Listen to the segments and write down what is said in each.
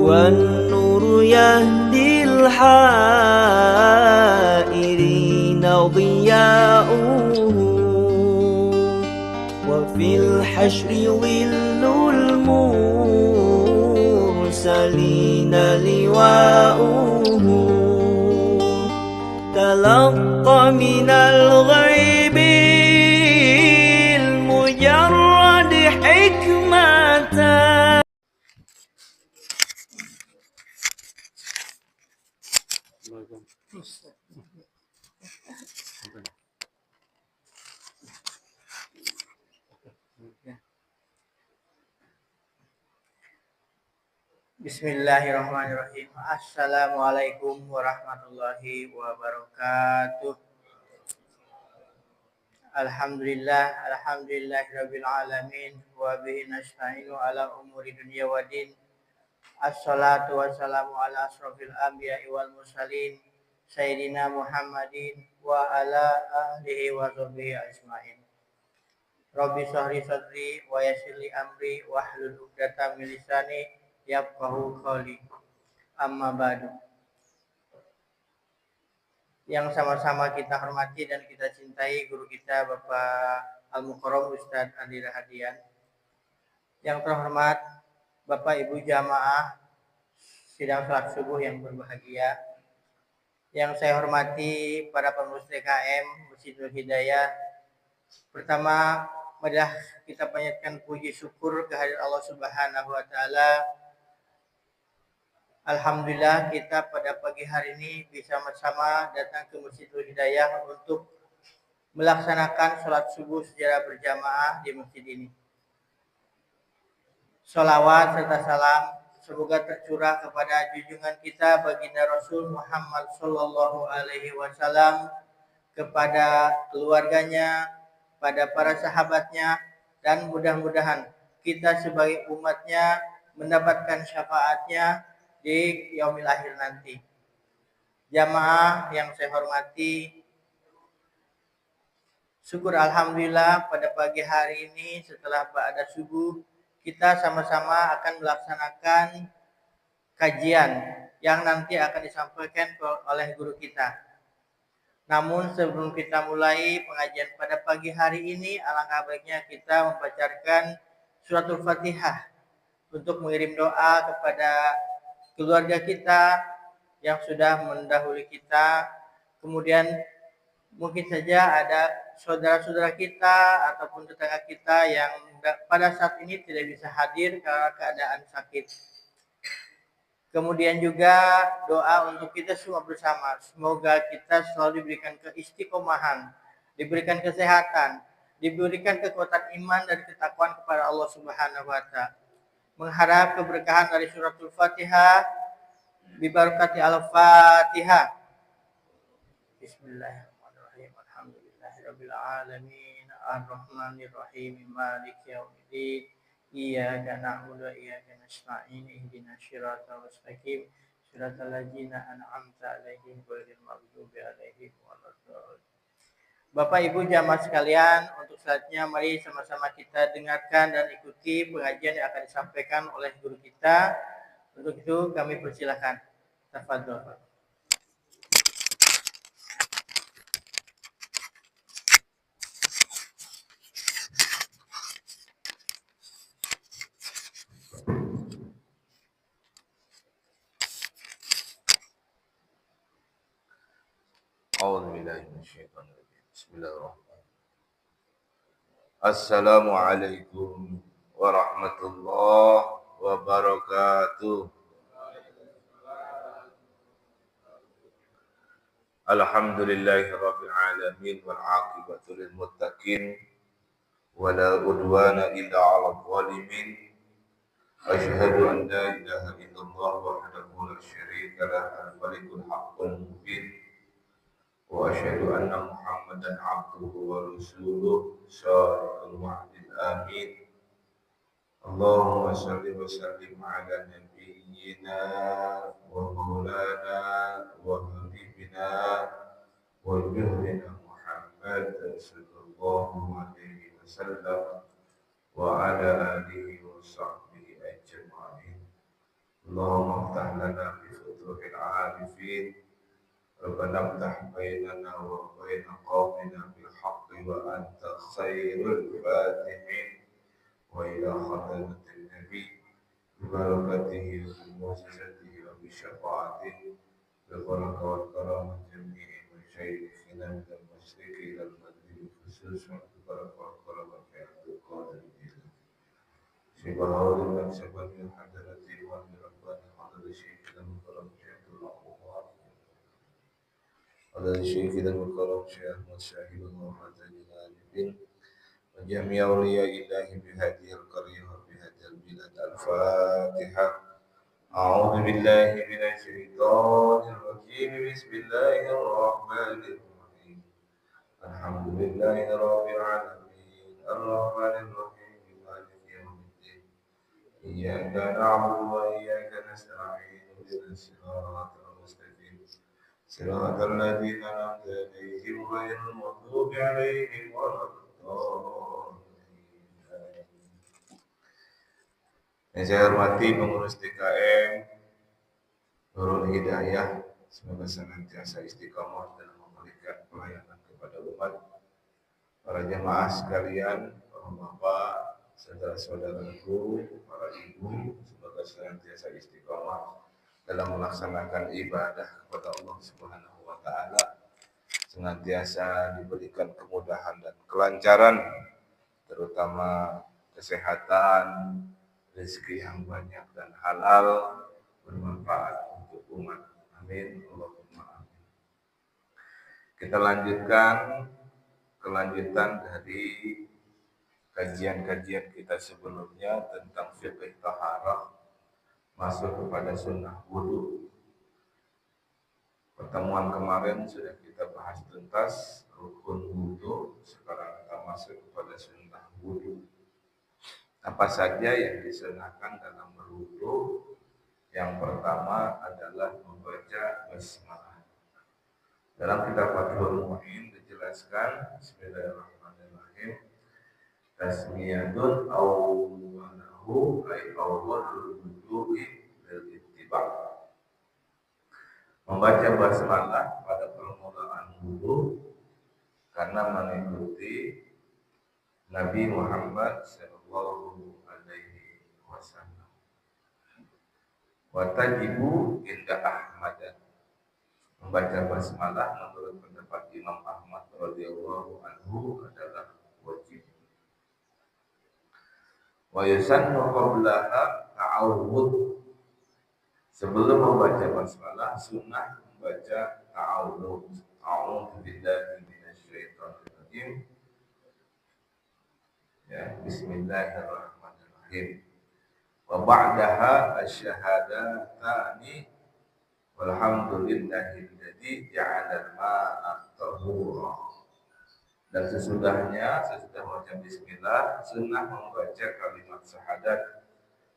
والنور يهدي الحائرين ضياؤه وفي الحشر ظل المرسلين لواؤه تلقى من الغيب المجرد حكمة. Bismillahirrahmanirrahim. Assalamualaikum warahmatullahi wabarakatuh. Alhamdulillahirabbil alamin wa bihi nasta'inu ala umuri dunya waddin. Assalatu wassalamu ala asrofil anbiya'i wal mursalin sayyidina Muhammadin wa ala alihi wa sahbihi ajmain. Rabbi shrah sadri wa yassir li amri wahlul 'uqdatam min lisani yafqahu qawli. Amma ba'du. Yang sama-sama kita hormati dan kita cintai guru kita Bapak Al-Mukarram Ustadz Andi Rahadian. Yang terhormat Bapak Ibu jamaah sidang salat subuh yang berbahagia. Yang saya hormati para pengurus DKM Masjidul Hidayah. Pertama, marilah kita panjatkan puji syukur kehadirat Allah Subhanahu wa taala. Alhamdulillah kita pada pagi hari ini bisa bersama datang ke Masjidul Hidayah untuk melaksanakan sholat subuh secara berjamaah di masjid ini. Sholawat serta salam semoga tercurah kepada junjungan kita baginda Rasul Muhammad Sallallahu Alaihi Wasallam, kepada keluarganya, pada para sahabatnya, dan mudah-mudahan kita sebagai umatnya mendapatkan syafaatnya di yaumil akhir nanti. Jamaah yang saya hormati, syukur alhamdulillah pada pagi hari ini setelah ba'da subuh kita sama-sama akan melaksanakan kajian yang nanti akan disampaikan oleh guru kita. Namun sebelum kita mulai pengajian pada pagi hari ini, alangkah baiknya kita membacakan suratul Fatihah untuk mengirim doa kepada keluarga kita yang sudah mendahului kita, kemudian mungkin saja ada saudara-saudara kita ataupun tetangga kita yang pada saat ini tidak bisa hadir karena keadaan sakit. Kemudian juga doa untuk kita semua bersama. Semoga kita selalu diberikan keistiqomahan, diberikan kesehatan, diberikan kekuatan iman dan ketakwaan kepada Allah Subhanahu wa taala. Mengharap keberkahan dari suratul Fatihah bibarakati al-Fatihah. Bismillahirrahmanirrahim. Alhamdulillahirabbil alamin arrahmanir rahim maliki yaumiddin. Iyyaka na'budu wa iyyaka nasta'in ihdinas siratal mustaqim siratal ladzina an'amta 'alaihim ghairil maghdubi 'alaihim waladdallin. Bapak Ibu jamaah sekalian, untuk selanjutnya mari sama-sama kita dengarkan dan ikuti pengajian yang akan disampaikan oleh guru kita. Untuk itu kami persilakan. Tafadhol. Bismillahirrahmanirrahim. Assalamualaikum warahmatullahi wabarakatuh. Alhamdulillahirabbil alamin wal 'aqibatu lil muttaqin wala udwana illa 'alal zalimin. Asyhadu an la ilaha illallah wahdahu la syarika lah al-malikul haqqul mubin. Wa asyhadu anna Muhammadan 'abduhu wa rasuluh shadiqul wa'dil amin. Allahumma shalli wa sallim ala nabiyyina wa maulana wa habibina wa juhdina Muhammad sallallahu alaihi wasallam wa ala alihi wa sahbihi ajma'in. اللهم افتح لنا بفتوح العارفين ربنا افتح بيننا وبين قومنا بالحق وأنت خير الفاتحين وإلى حضرة النبي ببركته وبمعجزته وبشفاعته بالبركة والكرم الجميع وشيخنا من المشرق إلى المغرب خصوصا بالبركة والكرم في عبد القادر الجيلاني شبه من شبه من حضرته ومن ربنا حضر شيخنا من كرم شيخ الله حضر شيخنا من كرم شيخ مشاهد الله العالمين وجميع أولياء الله بهذه القرية وبهذه البلاد الفاتحة أعوذ بالله من الشيطان الرجيم بسم الله الرحمن الرحيم الحمد لله رب العالمين الرحمن الرحيم مالك يوم الدين إياك نعبد وإياك نستعين اهدنا الصراط المستقيم صراط الذين أنعمت عليهم غير المغضوب عليهم ولا الضالين. Yang saya hormati pengurus DKM Nurul Hidayah, semoga senantiasa istiqomah dalam memberikan pelayanan kepada umat. Para jemaah sekalian, bapak, saudara-saudaraku, para ibu, semoga senantiasa istiqomah dalam melaksanakan ibadah kepada Allah Subhanahu wa taala. Senantiasa diberikan kemudahan dan kelancaran, terutama kesehatan, rezeki yang banyak dan halal bermanfaat untuk umat. Amin. Allahumma amin. Kita lanjutkan kelanjutan dari kajian-kajian kita sebelumnya tentang fiqh taharah, masuk kepada sunnah wudu. Pertemuan kemarin sudah kita bahas tuntas rukun wudu, sekarang kita masuk kepada sunnah wudu. Apa saja yang disunahkan dalam berwudu? Yang pertama adalah membaca basmalah. Dalam kitab Fathul Mu'in dijelaskan Bismillahirrahmanirrahim. Tasmiyatun awwalahu ay awwalul wudu'i lil ittiba'. Membaca basmalah pada permulaan wudu karena mengikuti Nabi Muhammad sallallahu alaihi wasallam. Wa tajibu inda Ahmad. Membaca basmalah menurut pendapat Imam Ahmad radhiyallahu anhu adalah wajib. Wa yusannu qablaha ta'awudz. Sebelum membaca basmalah sunnah membaca ta'awudz. A'udzu billahi minasyaitonir rajim. Ya, bismillahirrahmanirrahim. Wa ba'daha asy-syahadatani walhamdulillahilladzi ja'ala al-ma'a tahura. Dan sesudah baca bismillah, sunnah membaca kalimat syahadat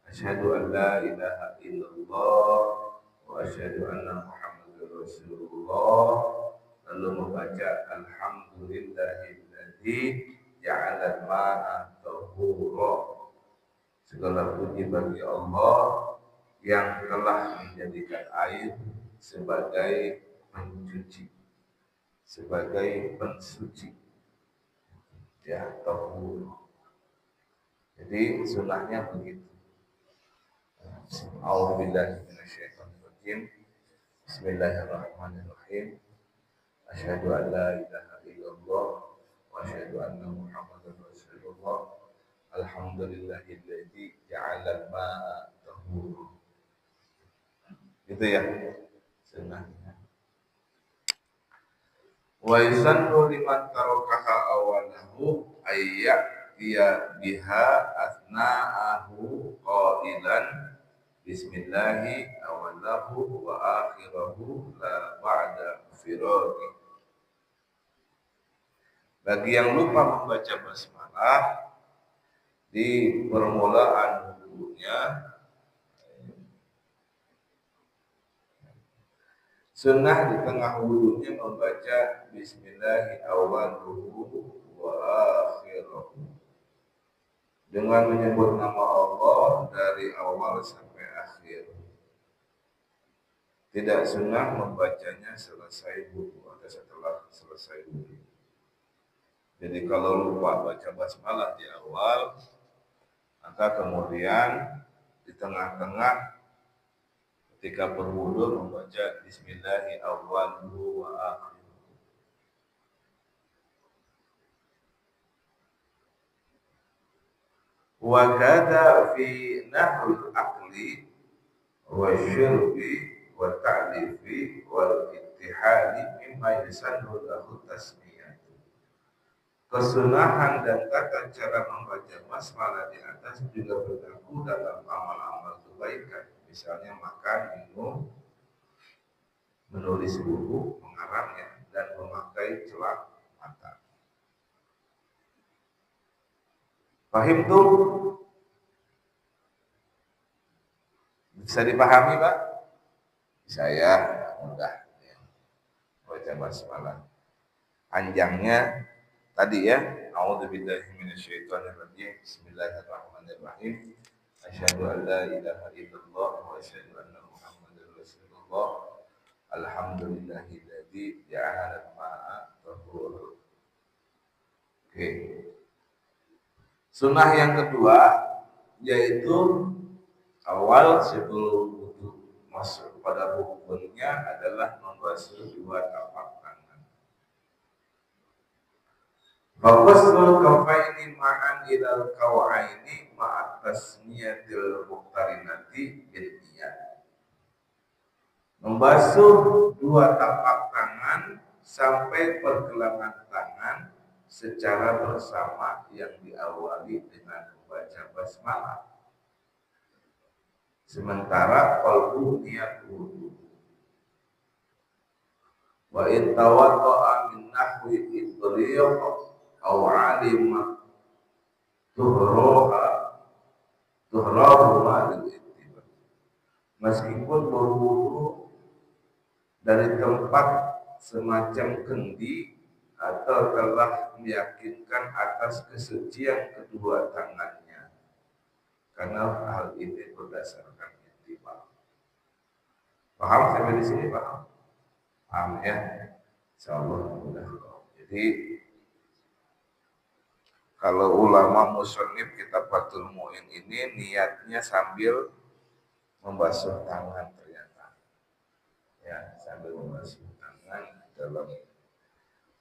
asyhadu an la ilaha illallah wa asyhadu anna muhammadar rasulullah, lalu membaca alhamdulillahilladzi ja'ala al-ma'a tahura. Segala puji bagi Allah yang telah menjadikan air sebagai pencuci, sebagai pensuci. Ya, tahur. Jadi sunahnya begitu. A'udzubillahi minasyaitonirrajim. Bismillahirrahmanirrahim. Asyhadu an la ilaha illallah wa asyhadu anna muhammadar rasulullah. Alhamdulillahilladzi ja'ala al-ma'a tahura. Gitu ya sunnahnya. Wa yusannu liman tarakaha awalahu ayyatiya biha asna'ahu qailan bismillahi awalahu wa akhirahu la ba'da firaqi. Bagi yang lupa membaca basmalah di permulaan wudunya, sunnah di tengah wudunya membaca bismillahi awwaluhu wa akhiruhu, dengan menyebut nama Allah dari awal sampai akhir. Tidak sunnah membacanya selesai wudu atau setelah selesai wudu. Jadi kalau lupa baca basmalah di awal, maka kemudian di tengah-tengah ketika berwudu membaca bismillahi awwaluhu wa akhiruhu. Wa kada fi nahul aqli wa syurbi wa ta'lifi wal ittihadi mimma yasannu lahu tasmiyah. Kesunahan dan tata cara membaca basmalah di atas juga berlaku dalam amal-amal kebaikan, misalnya makan, minum, menulis buku, mengarangnya, dan memakai celak mata. Paham tuh? Bisa dipahami, Pak? Bisa ya, mudah. Baca basmalah. Panjangnya tadi ya, a'udzubillahi minasyaitonirrajim. Bismillahirrahmanirrahim. Asyhadu an la ilaha illallah wa asyhadu anna Muhammadar Rasulullah. Alhamdulillahilladzi ja'ala al-ma'a tahur. Oke. Sunnah yang kedua yaitu awal sebelum wudu masuk pada rukunnya adalah membasuh dua tapak tangan. Faghslul kaffaini ma'an ilal kaw'aini ma'at tasniyatil muqtarinati bil niyat. Membasuh dua tapak tangan sampai pergelangan tangan secara bersama yang diawali dengan membaca basmalah. Sementara qalbu niat wudu. Wa in tawadda'a min nahwi idriq aw 'alima tuhrahu ma'al ittiba. Meskipun berwudu dari tempat semacam kendi atau telah meyakinkan atas kesucian kedua tangannya, karena hal ini berdasarkan ittiba. Paham sampai di sini, paham? Paham ya? Insyaallah mudah. Jadi kalau ulama musannif kitab Fathul Mu'in ini niatnya sambil membasuh tangan ternyata. Ya, sambil membasuh tangan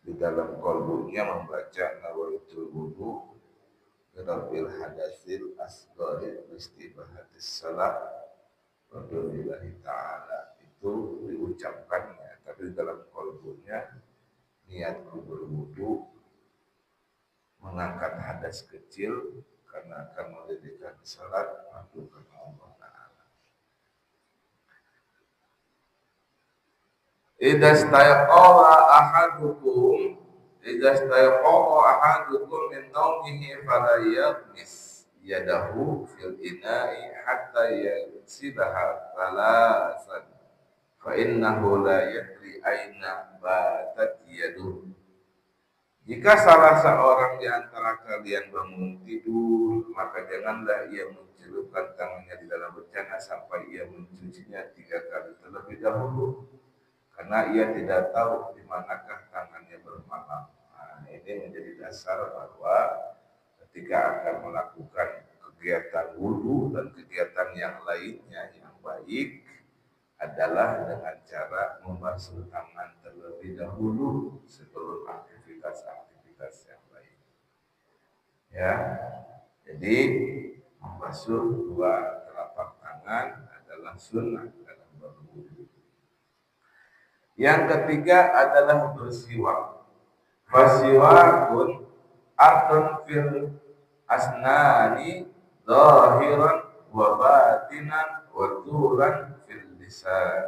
di dalam qalbunya membaca nawaitul wudu birafil hadatsil asghari istibahatis salat wa billahi ta'ala, itu diucapkannya, tapi di dalam qalbunya niatku berwudu mengangkat hadas kecil karena akan mendirikan salat melakukan Allah Ta'ala. Idza stayqawa ahadukum min nawmihi fala yaghmis yadahu fil ina'i hatta yaghsilaha thalasan fa innahu la yadri aina batat yaduhu. Jika salah seorang di antara kalian bangun tidur, maka janganlah ia mencelupkan tangannya di dalam bejana sampai ia mencucinya 3 kali terlebih dahulu, karena ia tidak tahu di manakah tangannya bermalam. Nah, ini menjadi dasar bahwa ketika akan melakukan kegiatan wudu dan kegiatan yang lainnya yang baik adalah dengan cara membasuh tangan terlebih dahulu sebelum aktivitas yang lain. Ya, jadi membasuh dua telapak tangan adalah sunnah dalam berwudu. Yang ketiga adalah bersiwak. Bersiwakun ardun fil asnani zahiran wa batinan wa turan fil lisan.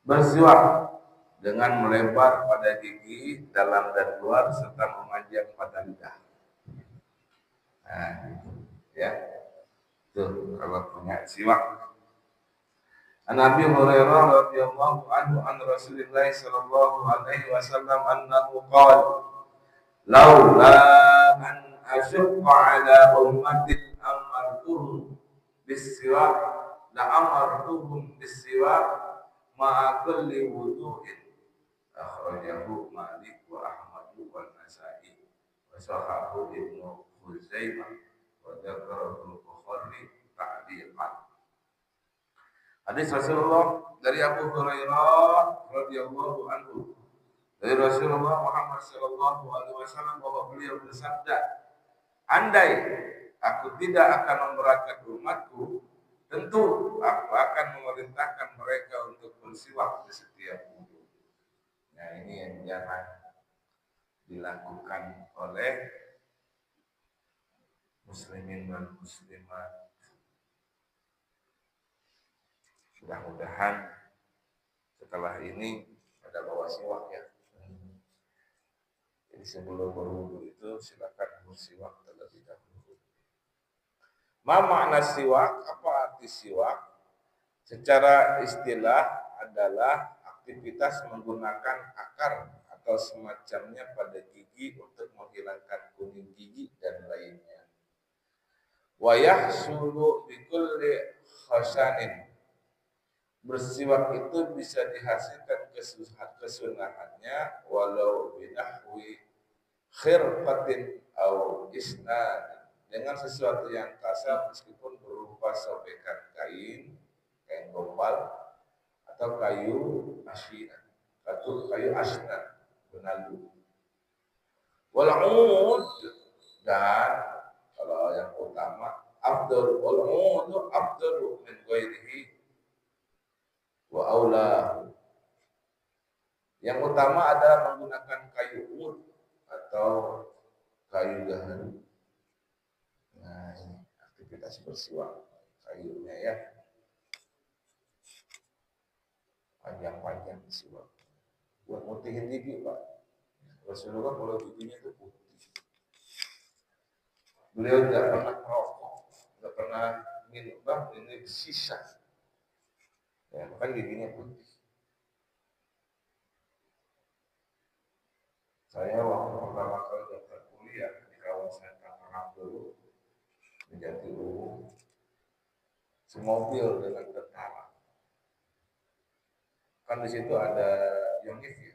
Bersiwak dengan melebar pada gigi dalam dan luar serta memanjang pada lidah. Nah, ya. Tuh kalau punya siwak. An Abi Hurairah radhiyallahu anhu an Rasulillah sallallahu alaihi wasallam annahu qala laula an asyqa ala ummatin amartuhum bis-siwak la amartuhum bis-siwak ma'a kulli wudu'in. Akhrajahu Malik wa Ahmad wa Nasa'i wa sahahu Ibnu Khuzaimah wa dzakarahu Bukhari ta'liqan. Hadis Rasulullah dari Abu Hurairah radhiyallahu anhu, dari Rasulullah Muhammad sallallahu alaihi wasallam bahwa beliau bersabda, andai aku tidak akan memberatkan umatku, tentu aku akan memerintahkan mereka untuk bersiwak di setiap wudu. Nah, ini yang jangan dilakukan oleh muslimin dan muslimat. Mudah-mudahan setelah ini ada bawa siwak ya. Jadi sebelum berwudu itu silakan bersiwak terlebih dahulu. Ma makna siwak? Apa arti siwak? Secara istilah adalah aktivitas menggunakan akar atau semacamnya pada gigi untuk menghilangkan kuning gigi dan lainnya. Wa yahsulu bikulli khasanin. Bersiwak itu bisa dihasilkan kesunahannya walau binahwi khirfatin au isnad, dengan sesuatu yang kasar meskipun berupa sobekan kain gombal atau kayu asyian atau kayu asnad benalu. Wal ud, dan kalau yang utama afdal wal ud afdalu min ghairihi wa aula. Yang utama adalah menggunakan kayu ud atau kayu gaharu. Nah, ini aktivitas bersiwak kayunya ya. Panjang-panjang bersiwak. Buat mutihin gigi, Pak. Rasulullah kalau giginya itu putih. Beliau tidak pernah merokok, tidak pernah minum, ini sisa. Ya, kan giginya putih. Saya waktu pertama kali daftar kuliah di kawasan Tangerang dulu, di Jatiluhur, semobil dengan tentara. Kan di situ ada unit ya,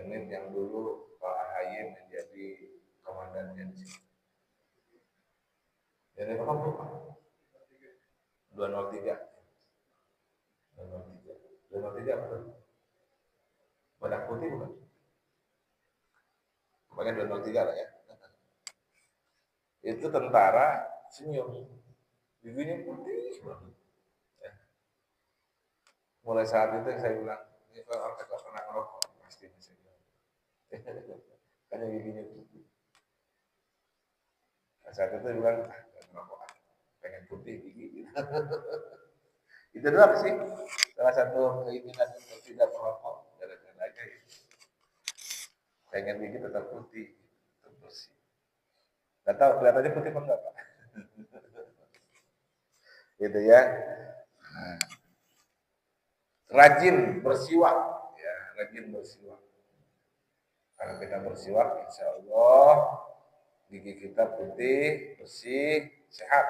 unit yang dulu Pak AHY menjadi komandannya di situ. Unit apa Bu? 203. 203 apa? Badak putih bukan? Pokoknya 203 lah ya. Itu tentara senyum, giginya putih banget. Ya. Mulai saat itu saya bilang, ini kalau orang tidak pernah ngerokok, pasti bisa bilang. Karena giginya putih. Nah, saat itu bilang, nggak ngerokok, pengen putih gigi. Itu doang sih, salah satu keinginan untuk tidak merokok, jalan-jalan aja ya. Pengen gigi tetap putih, tetap bersih. Gak tahu kelihatannya putih apa enggak Pak? Gitu ya. Nah. Rajin bersiwak, ya, rajin bersiwak. Karena kita bersiwak, insya Allah gigi kita putih, bersih, sehat.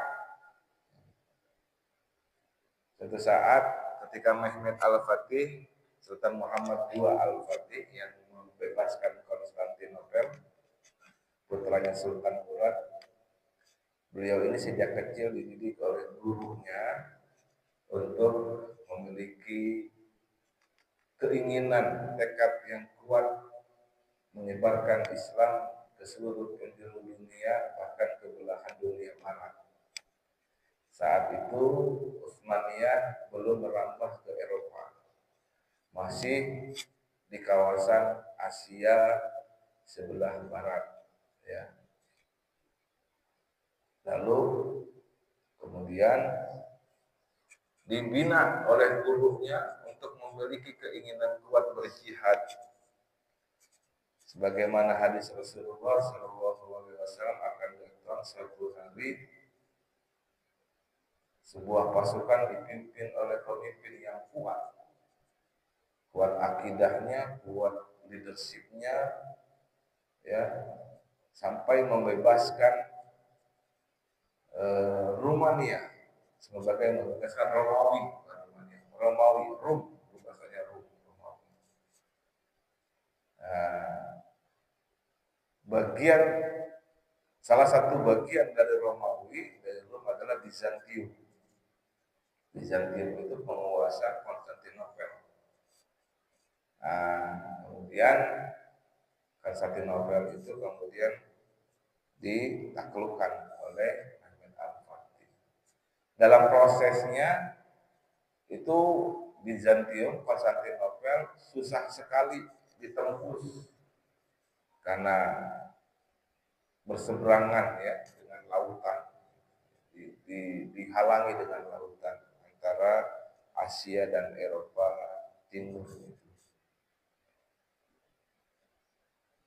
Suatu saat ketika Mehmet Al-Fatih, Sultan Muhammad II Al-Fatih yang membebaskan Konstantinopel, putranya Sultan Murad, beliau ini sejak kecil dididik oleh gurunya untuk memiliki keinginan, tekad yang kuat menyebarkan Islam ke seluruh penjuru dunia, bahkan ke belahan dunia barat. Saat itu Utsmaniyah belum merambah ke Eropa, masih di kawasan Asia sebelah barat, ya. Lalu kemudian dibina oleh gurunya untuk memiliki keinginan kuat berjihad. Sebagaimana hadis Rasulullah SAW akan datang suatu hari sebuah pasukan dipimpin oleh pemimpin yang kuat akidahnya, kuat leadershipnya, ya, sampai membebaskan Rumania sebagai membebaskan Romawi, Rum bagian salah satu bagian dari Romawi, dari Rom adalah Bizantium. Bizantium itu penguasa Konstantinopel. Nah, kemudian Konstantinopel itu kemudian ditaklukkan oleh Mehmed Al-Fatih. Dalam prosesnya itu Bizantium, Konstantinopel susah sekali ditembus karena berseberangan ya dengan lautan, dihalangi dengan lautan antara Asia dan Eropa Timur.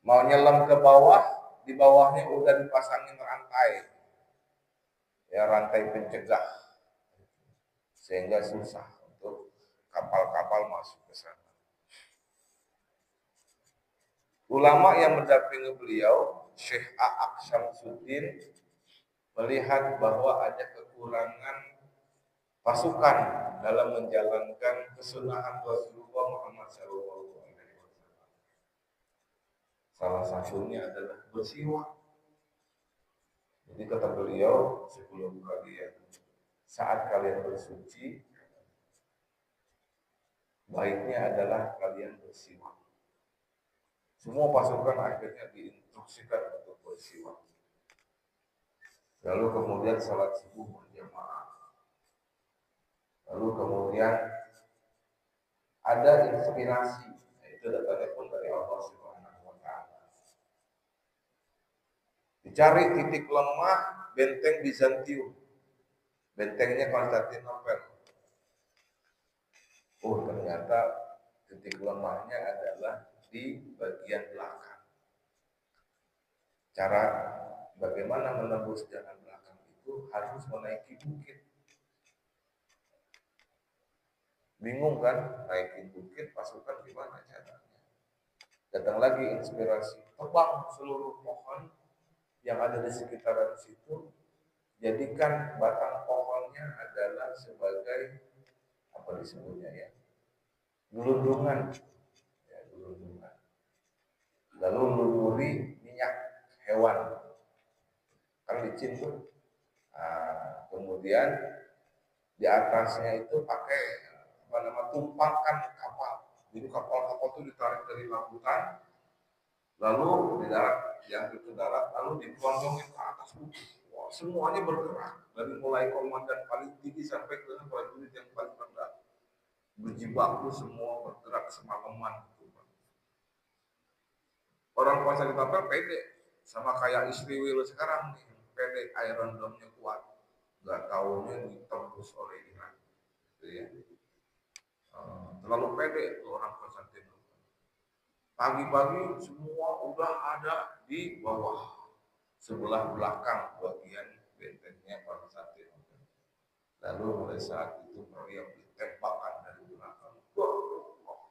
Mau nyelam ke bawah, di bawahnya udah dipasangin rantai, ya rantai pencegah, sehingga susah untuk kapal-kapal masuk ke sana. Ulama yang mendampingi beliau, Syekh A'aq Syamsuddin, melihat bahwa ada kekurangan pasukan dalam menjalankan kesunahan Rasulullah Muhammad SAW. Salah satunya adalah bersiwak. Jadi kata beliau, sebelum kalian, saat kalian bersuci, baiknya adalah kalian bersiwak. Semua pasukan akhirnya diinstruksikan untuk bersiwak. Lalu kemudian salat subuh berjamaah. Lalu kemudian ada inspirasi, itu datangnya pun dari Allah Subhanahu wa Ta'ala. Dicari titik lemah benteng Bizantium, bentengnya Konstantinopel. Oh, ternyata titik lemahnya adalah di bagian belakang. Cara bagaimana menembus jalan belakang itu harus menaiki bukit. Bingung kan, naikin bukit, pasukan gimana caranya? Datang lagi inspirasi, tebang seluruh pohon yang ada di sekitaran situ, jadikan batang pohonnya adalah sebagai apa disebutnya ya, gelundungan. Lalu lumuri minyak hewan, kan licin tuh. Nah, kemudian di atasnya itu pakai tumpangkan kapal. Jadi kapal-kapal itu ditarik dari lautan, lalu di darat, yang ke darat, lalu digelondongin ke atas bukit. Wah, semuanya bergerak, dari mulai komandan paling tinggi sampai ke prajurit yang paling rendah. Berjibaku semua bergerak semalaman. Orang Konstantinopel pede, sama kayak istri Will sekarang nih, pede, Iron Dome-nya kuat, nggak taunya ditembus oleh Iran, gitu ya. Terlalu pede orang Konstantinopel. Pagi-pagi semua udah ada di bawah, sebelah belakang bagian bentengnya Konstantinopel. Lalu mulai saat itu meriam ditembakkan dari belakang,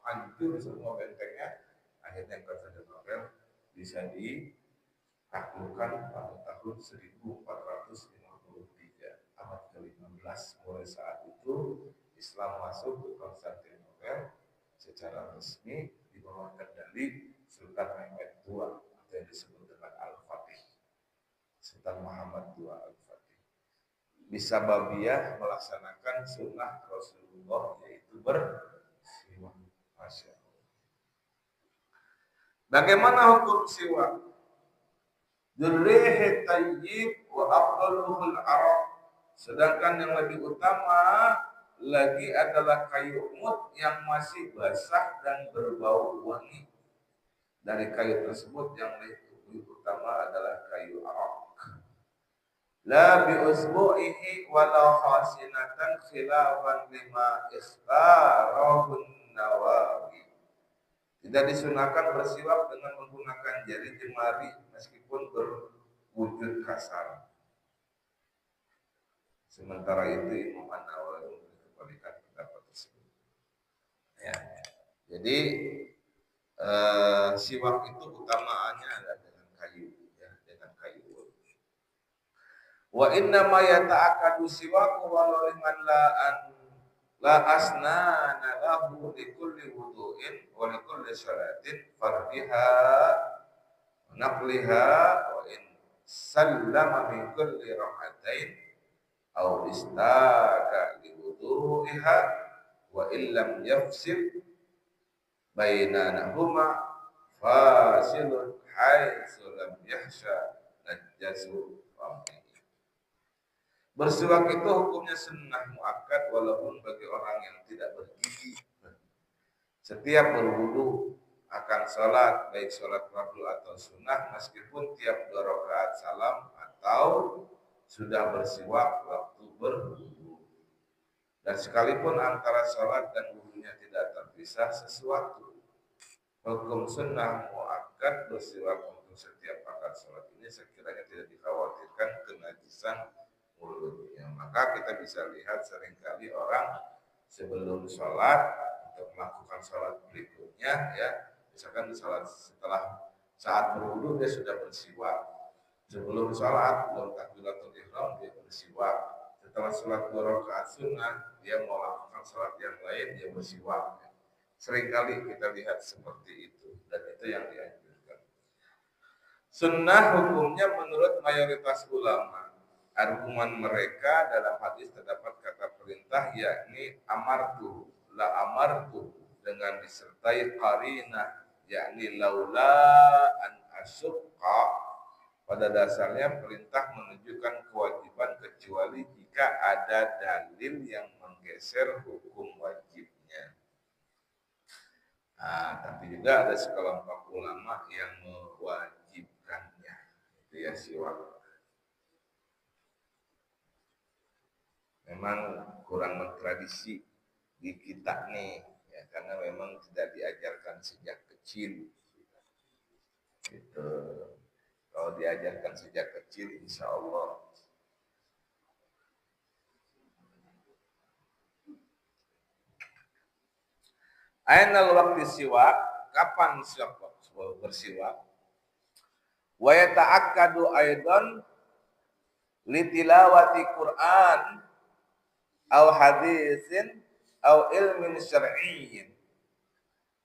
hancur semua bentengnya. Akhirnya Konstantinopel bisa ditaklukkan pada tahun 1453, abad ke-15. Mulai saat itu Islam masuk ke Konstantinopel secara resmi di bawah kendali Sultan Mehmed II atau yang disebut dengan Al-Fatih, Sultan Muhammad II Al-Fatih. Bisa Babiyah melaksanakan sunnah Rasulullah, yaitu bersiwak. Masya Allah. Bagaimana hukum siwak? Dzurrihi tayyib wa afdaluhul araq. Sedangkan yang lebih utama lagi adalah kayu mut yang masih basah dan berbau wangi. Dari kayu tersebut yang lebih utama adalah kayu arak. La bi usbu'ihi wala khasinatan khilafan lima ikhtarahu Nawawi. Tidak disunahkan bersiwak dengan menggunakan jari jemari meskipun berwujud kasar. Sementara itu Imam An-Nawawi berkebalikan pendapat tersebut. Ya. Jadi siwak itu utamaannya adalah dengan kayu, ya, dengan kayu. Wa inna ma yata'akkadu siwaku walau liman la asnana lahu li kulli wudu'in wa li kulli salatin fardiha naqliha wa in sallama min kulli rak'atain aw istaka li wudu'iha wa illam yafsil bainanahuma fasilun haitsu lam yahsha najasu famihi. Bersiwak itu hukumnya sunnah muakkad walaupun bagi orang yang tidak bergigi. Setiap berwudu akan salat, baik salat fardu atau sunnah, meskipun tiap 2 rakaat salam atau sudah bersiwak waktu berwudu. Dan sekalipun antara salat dan wudunya tidak terpisah sesuatu, hukum sunnah muakkad bersiwak untuk setiap rakaat salat ini sekiranya tidak dikhawatirkan kenajisan mulutnya. Maka kita bisa lihat seringkali orang sebelum sholat untuk melakukan sholat berikutnya, ya, misalkan setelah saat berwudu dia sudah bersiwak. Sebelum sholat belum takbiratul ihram dia bersiwak. Setelah sholat 2 rakaat sunnah dia mau melakukan sholat yang lain dia bersiwak. Seringkali kita lihat seperti itu, dan itu yang dianjurkan. Sunnah hukumnya menurut mayoritas ulama. Argumen mereka dalam hadis terdapat kata perintah yakni amartu, la amartu dengan disertai qarinah yakni laula an asyqa. Pada dasarnya perintah menunjukkan kewajiban kecuali jika ada dalil yang menggeser hukum wajibnya. Tapi juga ada sekelompok ulama yang mewajibkannya. Itu ya siwak. Memang kurang mentradisi di kita nih, ya, karena memang tidak diajarkan sejak kecil. Gitu. Kalau diajarkan sejak kecil, insya Allah. Ainal waqti siwak, kapan siwak bersiwak? Wa yata'akkadu aidan litilawati Qur'an aw haditsin aw ilmin syar'iyyin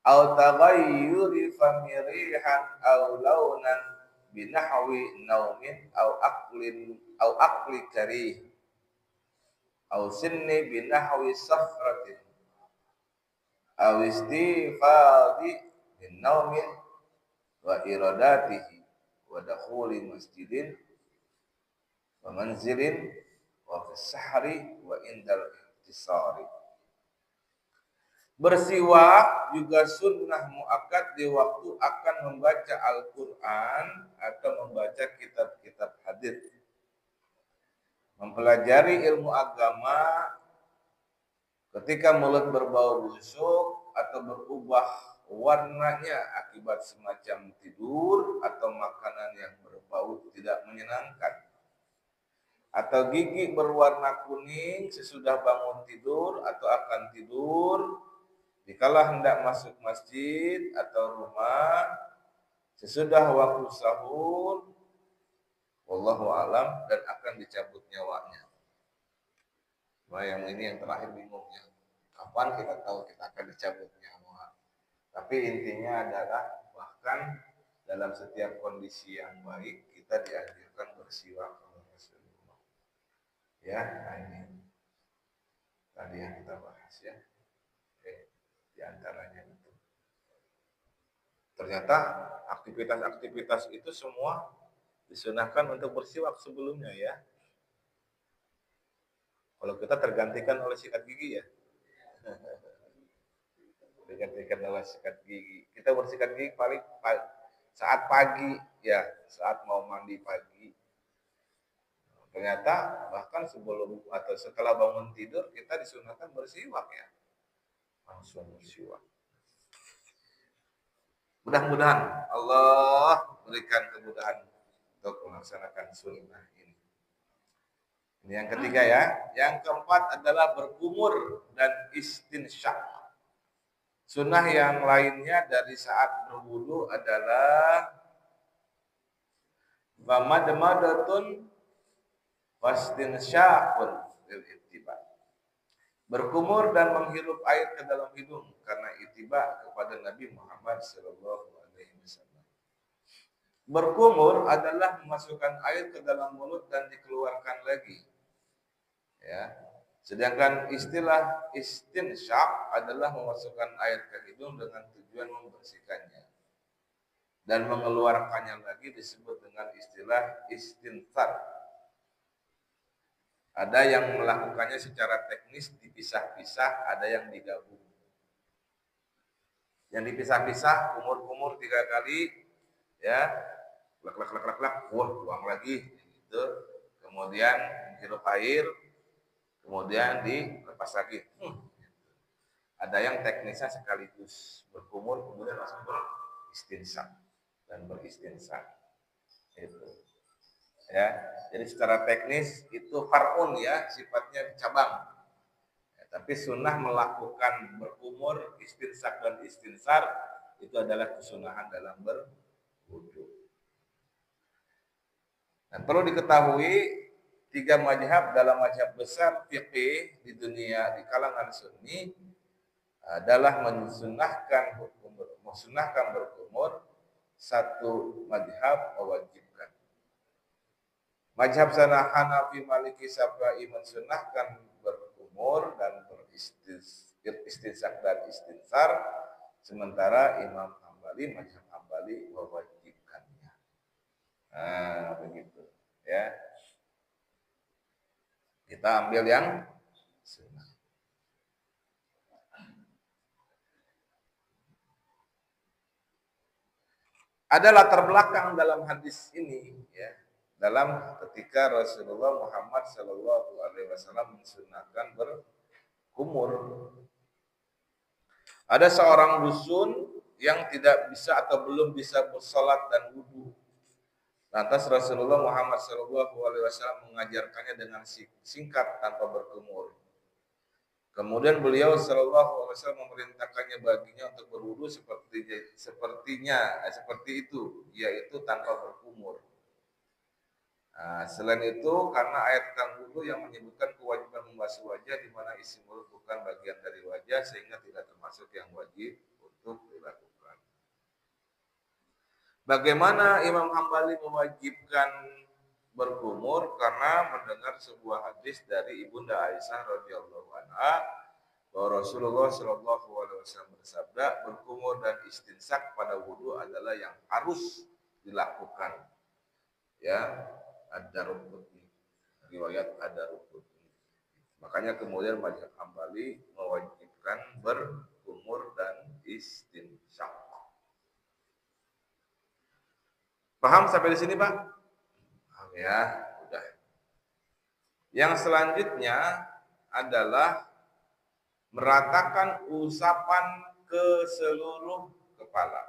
aw taghayyuri famirihan aw launan binahwi naumin aw aqli karih aw sinni binahwi safratin aw istifadi bin naumin wa iradatihi wa dakhuli masjidin wa manzilin wa fisahri wa indal ihtisari. Bersiwak juga sunnah muakkad di waktu akan membaca Al-Quran atau membaca kitab-kitab hadits, mempelajari ilmu agama ketika mulut berbau busuk atau berubah warnanya akibat semacam tidur atau makanan yang berbau tidak menyenangkan, atau gigi berwarna kuning sesudah bangun tidur atau akan tidur, dikala hendak masuk masjid atau rumah, sesudah waktu sahur, wallahu alam, dan akan dicabut nyawanya. Nah, yang ini yang terakhir bingungnya. Kapan kita tahu kita akan dicabut nyawa? Tapi intinya adalah bahkan dalam setiap kondisi yang baik kita dianjurkan bersiwak. Ya, nah ini tadi yang kita bahas ya. Di antaranya itu. Ternyata aktivitas-aktivitas itu semua disunahkan untuk bersiwak sebelumnya ya. Kalau kita tergantikan oleh sikat gigi ya. Tergantikan oleh sikat gigi. Kita bersikat gigi paling saat pagi ya, saat mau mandi pagi. Ternyata bahkan sebelum atau setelah bangun tidur kita disunahkan bersiwak ya. Langsung bersiwak. Mudah-mudahan Allah berikan kemudahan untuk melaksanakan sunnah ini. Ini yang ketiga ya. Yang keempat adalah berkumur dan istinsyak. Sunnah yang lainnya dari saat berwudu adalah Famadmadatun wastinsyaqun lil ittiba. Berkumur dan menghirup air ke dalam hidung karena ittiba kepada Nabi Muhammad sallallahu alaihi wasallam. Berkumur adalah memasukkan air ke dalam mulut dan dikeluarkan lagi. Ya. Sedangkan istilah istinsyak adalah memasukkan air ke hidung dengan tujuan membersihkannya. Dan mengeluarkannya lagi disebut dengan istilah istinthar. Ada yang melakukannya secara teknis dipisah-pisah, ada yang digabung. Yang dipisah-pisah kumur-kumur 3 kali, ya, lak, buang lagi, gitu. Kemudian hirup air, kemudian dilepas lagi. Ada yang teknisnya sekaligus berkumur kemudian langsung beristinsyak dan beristinsyak. Itu. Ya, jadi secara teknis itu far'un ya, sifatnya cabang. Ya, tapi sunnah melakukan berkumur, istinsyak dan istinsar itu adalah kesunahan dalam berwudu. Dan perlu diketahui 3 mazhab dalam mazhab besar fiqih di dunia di kalangan Sunni adalah mensunahkan berkumur, satu mazhab mewajibkan. Mazhab sana Hanafi, Maliki, Syafi'i mensunahkan berkumur dan beristinsyak dan istinsar, sementara Imam Hambali, mazhab Hambali mewajibkannya. Nah, begitu ya. Kita ambil yang sunnah. Ada latar belakang dalam hadis ini ya. Dalam ketika Rasulullah Muhammad SAW mensunahkan berkumur. Ada seorang dusun yang tidak bisa atau belum bisa bersalat dan wudu. Lantas Rasulullah Muhammad SAW mengajarkannya dengan singkat tanpa berkumur. Kemudian beliau SAW memerintahkannya baginya untuk berwudu seperti itu, yaitu tanpa berkumur. Nah, selain itu, karena ayat tentang wudu yang menyebutkan kewajiban membasuh wajah di mana isi mulut bukan bagian dari wajah, sehingga tidak termasuk yang wajib untuk dilakukan. Bagaimana Imam Hambali mewajibkan berkumur? Karena mendengar sebuah hadis dari Ibunda Aisyah radhiyallahu anha bahwa Rasulullah SAW bersabda, berkumur dan istinsyak pada wudu adalah yang harus dilakukan. Ya, Ad-Darqutni, riwayat Ad-Darqutni. Makanya kemudian mazhab Hambali mewajibkan berkumur dan istinsyak. Paham sampai di sini, Pak? Paham ya, udah. Yang selanjutnya adalah meratakan usapan ke seluruh kepala.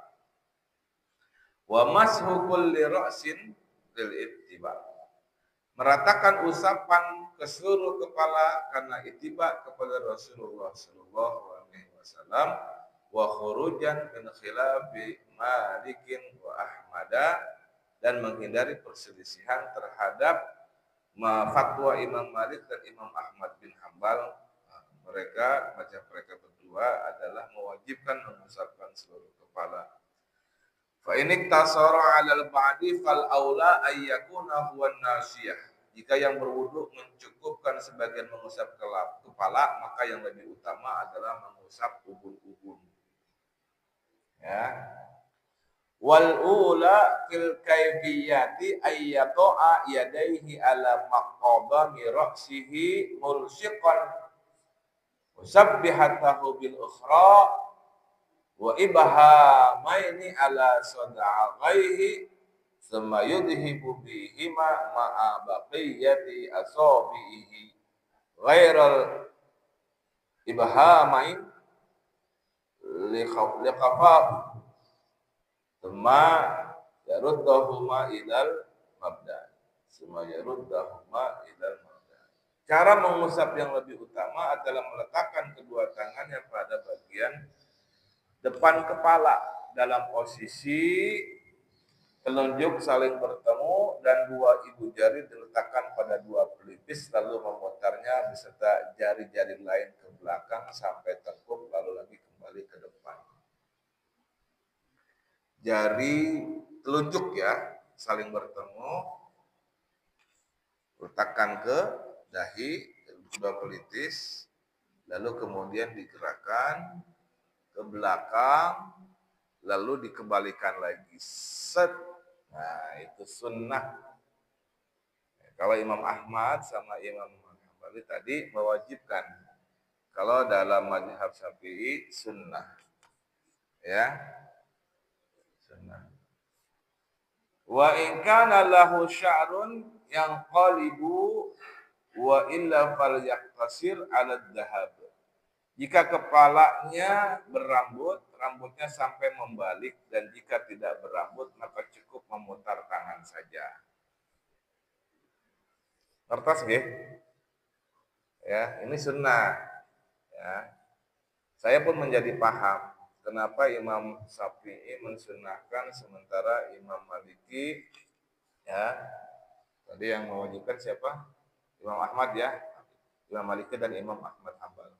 Wa mashu kulli ra'sin lil ittiba. Meratakan usapan ke seluruh kepala karena ittiba kepada Rasulullah sallallahu alaihi wasallam wa khurujan min khilafi Malikin wa Ahmada, dan menghindari perselisihan terhadap fatwa Imam Malik dan Imam Ahmad bin Hambal. Mereka berdua adalah mewajibkan mengusapkan seluruh kepala. Fa in iktasara 'alal ba'di fal aula ay yakuna huwa nasiyah. Jika yang berwudu mencukupkan sebagian mengusap kepala, maka yang lebih utama adalah mengusap ubun-ubun. Ya. Wal ula fil kaifiyati ay yata'a yadayhi ala maqabami ra'sihi mulsiqan musabbihatahu bil ukhra wa ibhamaini ala sad'aihi thumma yudhibu bihima ma'a baqiyati asabihi ghairal ibhamain liqafahu thumma yaruddahuma ilal mabda. Cara mengusap yang lebih utama adalah meletakkan kedua tangannya pada bagian depan kepala dalam posisi telunjuk saling bertemu dan dua ibu jari diletakkan pada dua pelipis, lalu memutarnya beserta jari-jari lain ke belakang sampai tekuk, lalu lagi kembali ke depan. Jari telunjuk ya, saling bertemu, letakkan ke dahi, kedua pelitis, lalu kemudian digerakkan ke belakang, lalu dikembalikan lagi. Set. Nah, itu sunnah. Kalau Imam Ahmad sama Imam Hambali tadi mewajibkan. Kalau dalam mazhab Syafi'i sunnah. Ya. Sunnah. Wa in kana lahu sya'run yang qalibu wa illa falyaqtasir 'ala dhahab. Jika kepalanya berambut, rambutnya sampai membalik, dan jika tidak berambut maka cukup memutar tangan saja. Ngertos nggih? Ya, ini sunnah. Ya. Saya pun menjadi paham kenapa Imam Syafi'i mensunnahkan sementara Imam Maliki ya tadi yang mewajibkan siapa? Imam Ahmad ya. Imam Maliki dan Imam Ahmad Hambal.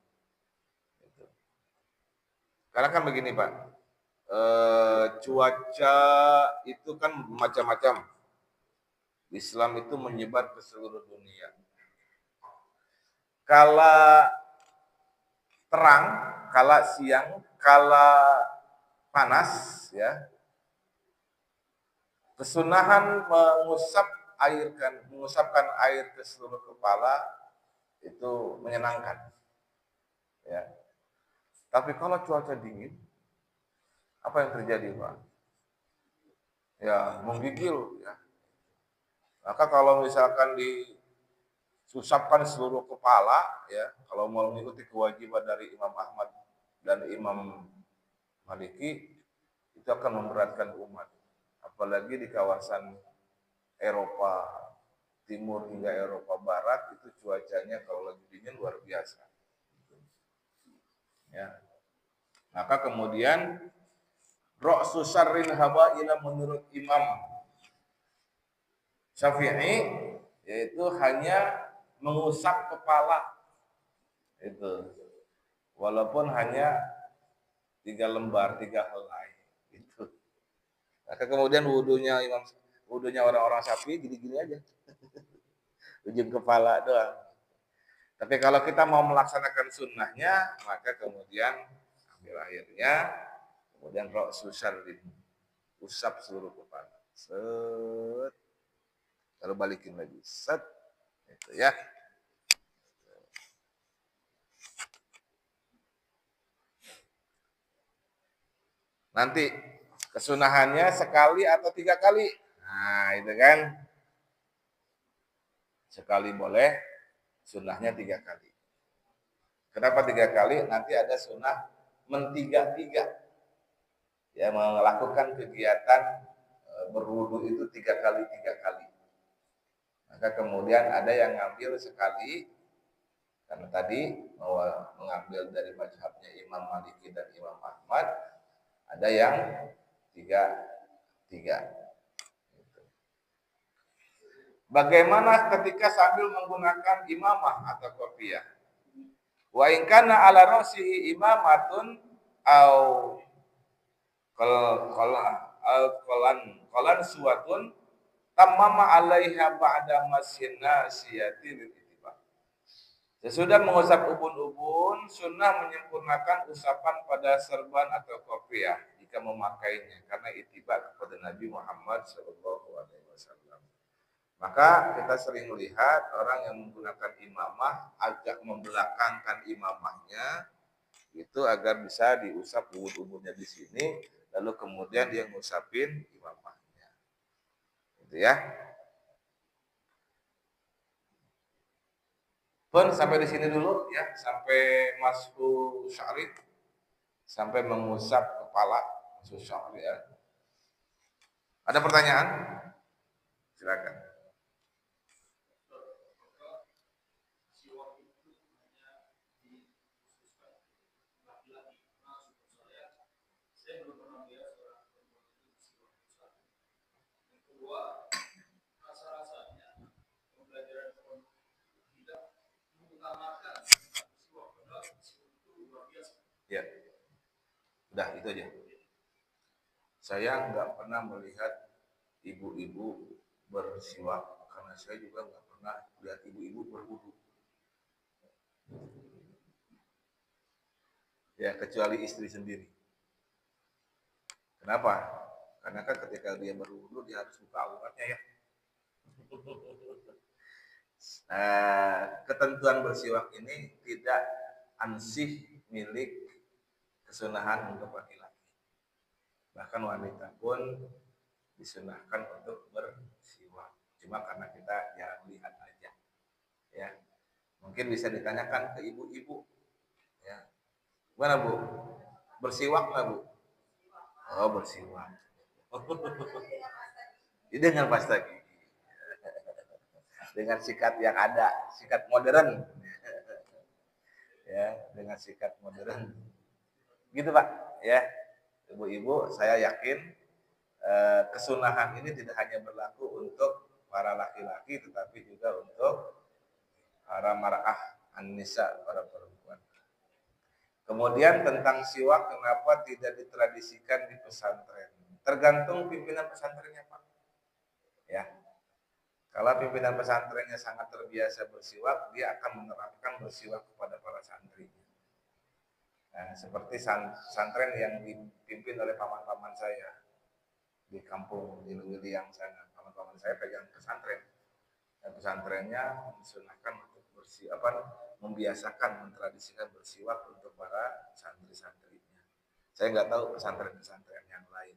Gitu. Karena kan begini Pak, cuaca itu kan macam-macam. Islam itu menyebar ke seluruh dunia. Kala terang, kala siang, kala panas, ya. Kesunahan mengusapkan air ke seluruh kepala itu menyenangkan, ya. Tapi kalau cuaca dingin, apa yang terjadi, Pak? Ya, menggigil, ya. Maka kalau misalkan disusapkan seluruh kepala, ya, kalau mau mengikuti kewajiban dari Imam Ahmad dan Imam Maliki, itu akan memberatkan umat. Apalagi di kawasan Eropa Timur hingga Eropa Barat, itu cuacanya kalau lagi dingin luar biasa. Ya. Maka kemudian Ra'su syarril haba'ila menurut Imam Syafi'i yaitu hanya mengusap kepala itu, walaupun hanya 3 lembar, 3 helai itu. Maka kemudian wudunya orang-orang Syafi'i gini-gini aja, ujung kepala doang. Tapi kalau kita mau melaksanakan sunnahnya, maka kemudian ambil airnya, kemudian ra'su syarrin, usap seluruh kepala, set, lalu balikin lagi, set, itu ya. Nanti kesunahannya sekali atau 3 kali. Nah, itu kan. Sekali boleh, sunnahnya 3 kali. Kenapa 3 kali? Nanti ada sunnah mentiga-tiga. Ya, melakukan kegiatan berwudu itu 3 kali, 3 kali. Maka kemudian ada yang ngambil sekali, karena tadi mengambil dari mazhabnya Imam Maliki dan Imam Ahmad, ada yang 3. Bagaimana ketika sambil menggunakan imamah atau kopiah? Wa in kana ala ra'sihi imamatun au qalan suwatun tamama 'alaiha ba'da masina siyati ittiba. Sesudah mengusap ubun-ubun, sunnah menyempurnakan usapan pada serban atau kopiah jika memakainya karena ittiba kepada Nabi Muhammad sallallahu alaihi wasallam. Maka kita sering melihat orang yang menggunakan imamah agak membelakangkan imamahnya itu agar bisa diusap ubun-ubunnya di sini, lalu kemudian dia ngusapin imamahnya. Gitu ya. Pun sampai di sini dulu ya, sampai masku sya'ri, sampai mengusap kepala masku sya'ri ya. Ada pertanyaan? Silakan. Ya, udah itu aja. Saya nggak pernah melihat ibu-ibu bersiwak, karena saya juga nggak pernah lihat ibu-ibu berwudu. Ya, kecuali istri sendiri. Kenapa? Karena kan ketika dia berwudu dia harus buka auratnya ya. Ketentuan bersiwak ini tidak ansih milik kesunahan untuk laki-laki. Bahkan wanita pun disunahkan untuk bersiwak. Cuma karena kita jarang lihat aja. Ya. Mungkin bisa ditanyakan ke ibu-ibu. Ya. Gimana Bu? Bersiwak nggak Bu? Oh bersiwak. Dengan pasta gigi. Dengan sikat yang ada, sikat modern. Ya, dengan sikat modern. Gitu Pak. Ya. Ibu-ibu, saya yakin kesunahan ini tidak hanya berlaku untuk para laki-laki, tetapi juga untuk para mar'ah an-nisa, para perempuan. Kemudian tentang siwak, kenapa tidak ditradisikan di pesantren? Tergantung pimpinan pesantrennya Pak. Ya, kalau pimpinan pesantrennya sangat terbiasa bersiwak, dia akan menerapkan bersiwak kepada para santri. Nah, seperti pesantren yang dipimpin oleh paman-paman saya di kampung di Luwiliang sana, paman-paman saya pegang pesantren. Dan pesantrennya mensunahkan untuk membiasakan, mentradisikan bersiwak untuk para santri-santrinya. Saya nggak tahu pesantren-pesantren yang lain.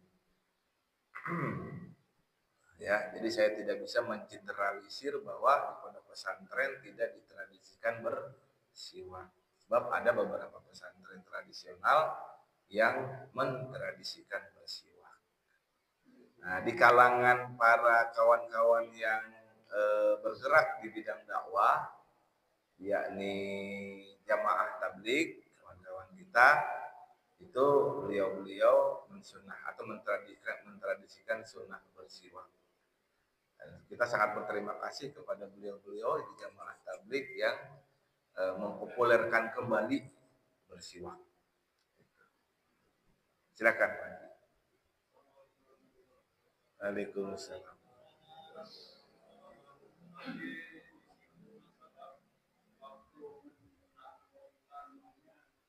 Ya, jadi saya tidak bisa mengeneralisir bahwa di pondok pesantren tidak ditradisikan bersiwak. Sebab ada beberapa pesantren tradisional yang mentradisikan bersiwak. Nah, di kalangan para kawan-kawan yang bergerak di bidang dakwah, yakni jamaah tabligh, kawan-kawan kita, itu beliau-beliau mensunah atau mentradisikan sunnah bersiwak. Dan kita sangat berterima kasih kepada beliau-beliau di jamaah tabligh yang mempopulerkan kembali bersiwak. Silakan Pak. Waalaikumsalam.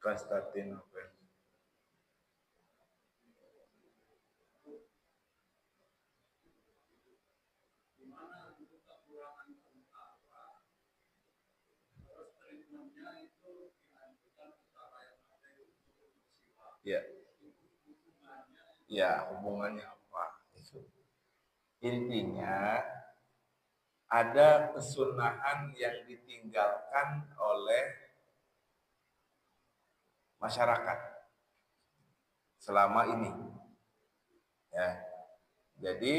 Konstantinopel. Ya. Ya, hubungannya apa? Intinya ada kesunahan yang ditinggalkan oleh masyarakat selama ini. Ya. Jadi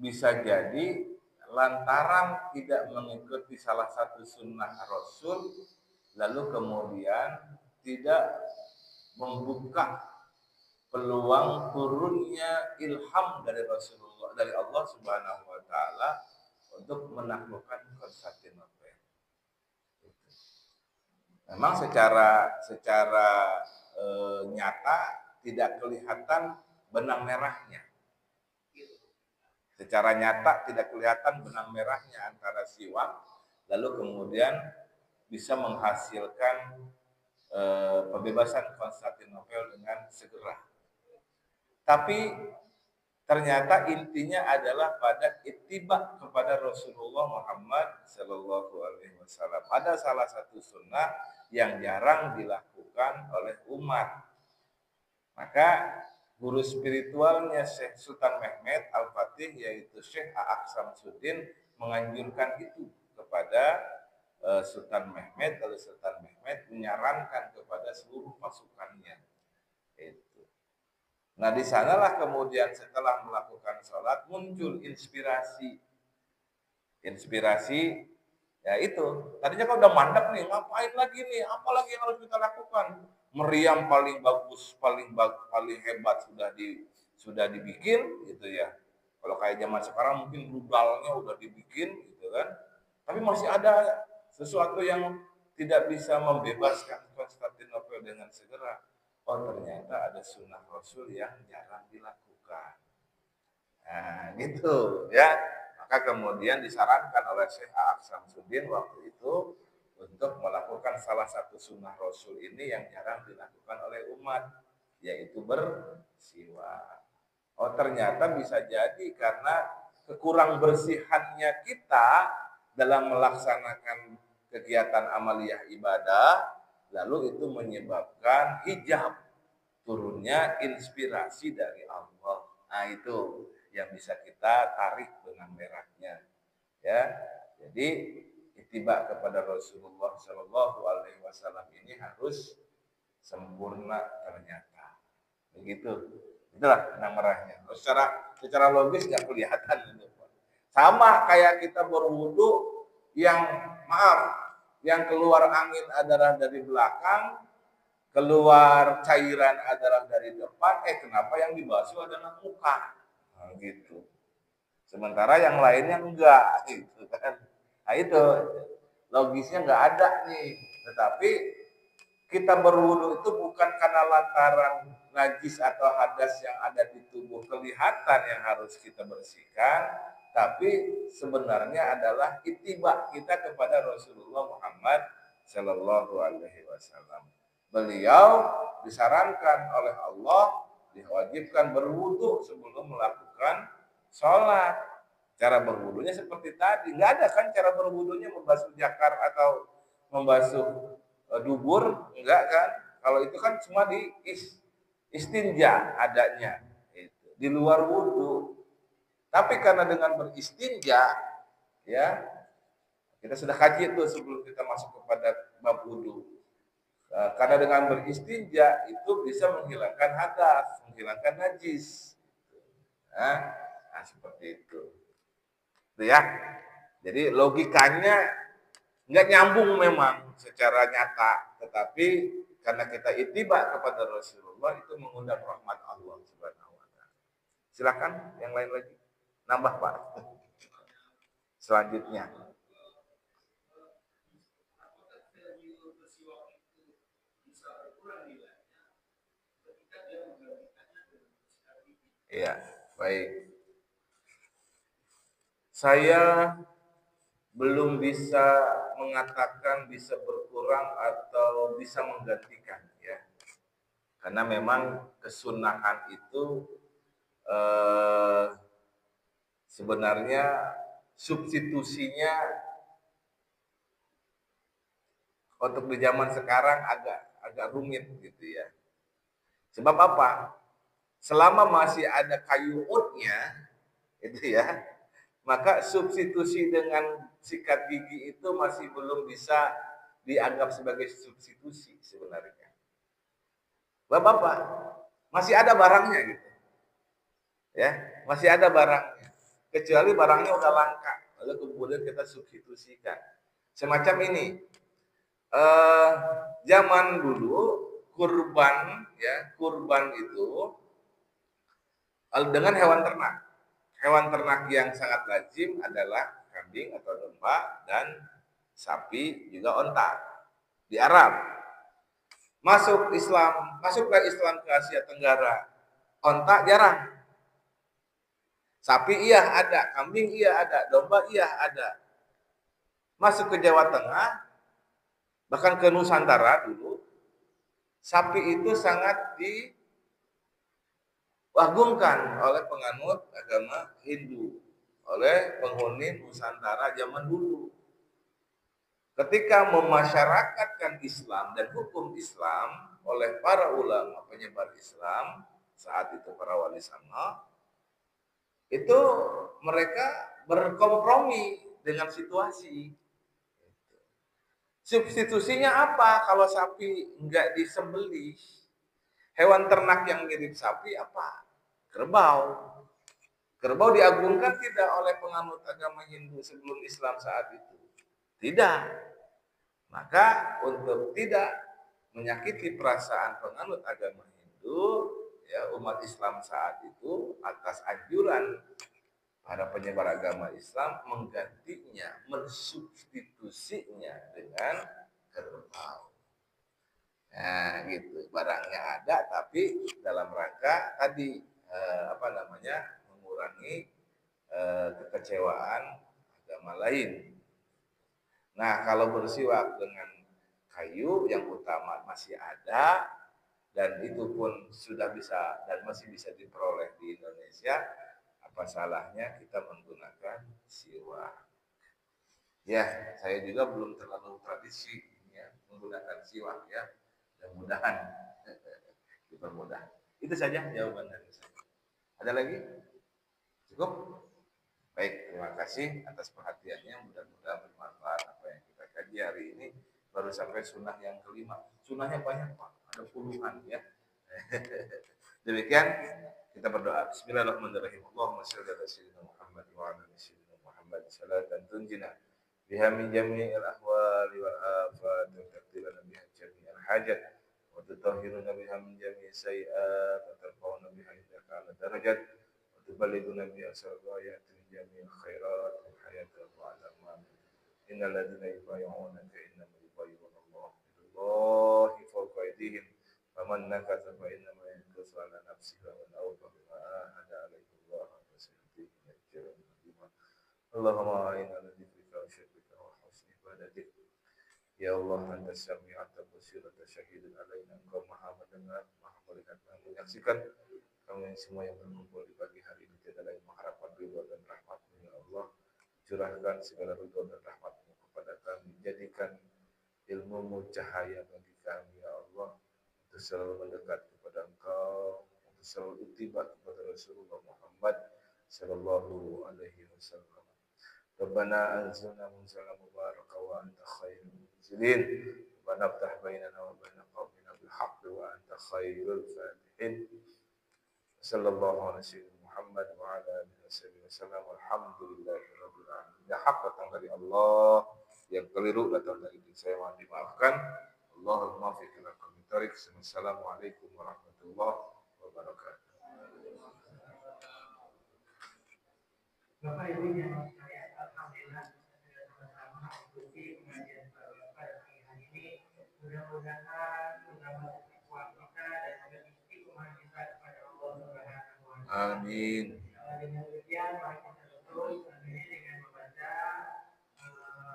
bisa jadi lantaran tidak mengikuti salah satu sunnah Rasul, lalu kemudian tidak membuka peluang turunnya ilham dari Rasulullah, dari Allah Subhanahu wa taala untuk menaklukkan Konstantinopel. Memang secara nyata tidak kelihatan benang merahnya. Secara nyata tidak kelihatan benang merahnya antara siwak, lalu kemudian bisa menghasilkan pembebasan Konstantinopel dengan segera. Tapi ternyata intinya adalah pada ittiba kepada Rasulullah Muhammad Sallallahu Alaihi Wasallam. Ada salah satu sunnah yang jarang dilakukan oleh umat. Maka guru spiritualnya Syekh Sultan Mehmet Al-Fatih, yaitu Syekh A'aq Samsuddin, menganjurkan itu kepada Sultan Mehmet. Lalu Sultan Mehmet menyarankan kepada seluruh pasukannya. Itu. Nah, di sanalah kemudian setelah melakukan sholat muncul inspirasi. Ya itu. Tadinya kan udah mandek nih, ngapain lagi nih? Apa lagi yang harus kita lakukan? Meriam paling bagus, paling hebat sudah dibikin gitu ya. Kalau kayak zaman sekarang mungkin rudalnya udah dibikin gitu kan. Tapi masih ada sesuatu yang tidak bisa membebaskan Konstantinopel dengan segera. Oh, ternyata ada sunnah Rasul yang jarang dilakukan. Nah, gitu ya. Maka kemudian disarankan oleh Syekh A'ab Samsuddin waktu itu untuk melakukan salah satu sunnah Rasul ini yang jarang dilakukan oleh umat, yaitu bersiwak. Oh, ternyata bisa jadi karena kekurang bersihannya kita dalam melaksanakan kegiatan amaliyah ibadah, lalu itu menyebabkan hijab, turunnya inspirasi dari Allah. Nah, itu yang bisa kita tarik benang merahnya. Ya. Jadi ittiba kepada Rasulullah Shallallahu alaihi wasallam ini harus sempurna ternyata. Begitu. Itulah benang merahnya. Secara logis nggak kelihatan itu. Sama kayak kita berwudu yang yang keluar angin adalah dari belakang, keluar cairan adalah dari depan, kenapa yang dibasuh adalah muka? Nah, gitu. Sementara yang lainnya enggak, gitu kan. Nah, itu logisnya enggak ada nih. Tetapi kita berwudu itu bukan karena lantaran najis atau hadas yang ada di tubuh kelihatan yang harus kita bersihkan, tapi sebenarnya adalah ittiba kita kepada Rasulullah Muhammad Sallallahu Alaihi Wasallam. Beliau disarankan oleh Allah diwajibkan berwudu sebelum melakukan sholat. Cara berwudunya seperti tadi, nggak ada kan cara berwudunya membasuh jakar atau membasuh dubur, enggak kan? Kalau itu kan cuma di istinja adanya, itu di luar wudu. Tapi karena dengan beristinja, ya kita sudah kaji itu sebelum kita masuk kepada bab wudu. Karena dengan beristinja itu bisa menghilangkan hadas, menghilangkan najis. Nah, seperti itu. Itu ya. Jadi logikanya nggak nyambung memang secara nyata, tetapi karena kita ittiba kepada Rasulullah itu mengundang rahmat Allah Subhanahu wa taala. Silakan yang lain lagi. Nambah, Pak. Selanjutnya. Iya, baik. Saya belum bisa mengatakan bisa berkurang atau bisa menggantikan ya. Karena memang kesunahan itu sebenarnya substitusinya untuk di zaman sekarang agak rumit gitu ya. Sebab apa? Selama masih ada kayu utnya, itu ya, maka substitusi dengan sikat gigi itu masih belum bisa dianggap sebagai substitusi sebenarnya. Bapak, masih ada barangnya gitu. Ya, masih ada barangnya. Kecuali barangnya udah langka, lalu kemudian kita substitusikan. Semacam ini. Zaman dulu kurban itu dengan hewan ternak. Hewan ternak yang sangat lazim adalah kambing atau domba dan sapi juga onta di Arab. Masuklah Islam ke Asia Tenggara, onta jarang. Sapi iya ada, kambing iya ada, domba iya ada. Masuk ke Jawa Tengah, bahkan ke Nusantara dulu, sapi itu sangat diagungkan oleh penganut agama Hindu, oleh penghuni Nusantara zaman dulu. Ketika memasyarakatkan Islam dan hukum Islam oleh para ulama penyebar Islam, saat itu para wali songo, itu mereka berkompromi dengan situasi. Substitusinya apa kalau sapi enggak disembelih? Hewan ternak yang mirip sapi apa? Kerbau. Kerbau diagungkan tidak oleh penganut agama Hindu sebelum Islam saat itu? Tidak. Maka untuk tidak menyakiti perasaan penganut agama Hindu, ya umat Islam saat itu atas anjuran para penyebar agama Islam menggantinya, mensubstitusinya dengan kerbau. Nah, gitu. Barangnya ada, tapi dalam rangka tadi mengurangi mengurangi kekecewaan agama lain. Nah, kalau bersiwak dengan kayu yang utama masih ada dan itu pun sudah bisa dan masih bisa diperoleh di Indonesia, apa salahnya kita menggunakan siwak? Ya, saya juga belum terlalu tradisi ya, menggunakan siwak ya. Mudah-mudahan dipermudah. Itu saja jawaban dari saya. Ada lagi? Cukup? Baik, terima kasih atas perhatiannya. Mudah-mudahan bermanfaat apa yang kita kaji hari ini. Baru sampai sunnah yang kelima. Sunnahnya banyak Pak, ada puluhan ya. Demikian kita berdoa. Bismillahirrahmanirrahim. Allahumma shalli ala sayyidina Muhammad wa ala ali sayyidina Muhammad salatan tunjina biha min jami'il ahwali wal afat wa taqdirana biha jami'al hajat wa tutahhiruna biha min jami'is sayi'at wa tarfa'una biha indaka ala darajat wa tuballighuna biha sarayat min jami'il khairat wa hayata wa alaman innal ladzina yubayyi'unaka innama yubayyi'una Allah fawqa aydihim faman nakatha fa innama yankusu ala nafsihi wa man awfa bima ahada alaihi Allah wa sayyidihi ajran azima. Allahumma inna ala dzikrika wa syukrika wa husni ibadatik. Ya Allah, anta sami' anta basir, anta syahidun alaina, engkau maha mendengar, maha melihat, maha menyaksikan. Kami semua yang berkumpul di pagi hari ini tiada lain mengharapkan ridha dan rahmat-Mu ya Allah. Curahkan segala ridha dan rahmat-Mu kepada kami, jadikan ilmu-Mu cahaya bagi kami ya Allah, untuk selalu mendekat kepada Engkau, untuk selalu ittiba kepada Rasulullah Muhammad sallallahu alaihi wasallam. Rabbana anzilna munzalan mubaraka wa anta khairul munzilin. Rabbana iftah bainana wa baina qaumina bil haqqi wa anta khairul fatihin. Sallallahu alaihi Muhammad wa ala alihi wasallam. Alhamdulillahirabbil alamin. Ya hak datang dari Allah, yang keliru datang dari diri saya, mohon dimaafkan. Allahumma fi lakum tarik. Assalamualaikum warahmatullahi wabarakatuh. Bapak Ibu yang saya alhamdulillah sudah sama-sama mengikuti pengajian pada pagi hari ini. Mudah-mudahan menambah kekuatan kita dan juga istiqomah kita kepada Allah Subhanahu wa taala. Amin. Dengan demikian mari kita tutup ini dengan membaca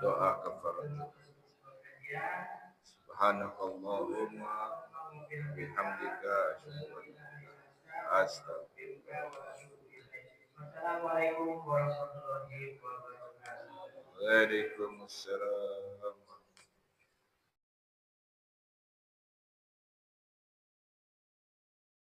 doa kafaratul kajian. Subhanakallahumma bihamdika astaghfiruka wa atubu ilaik. Assalamualaikum warahmatullahi wabarakatuh. Waalaikumsalam.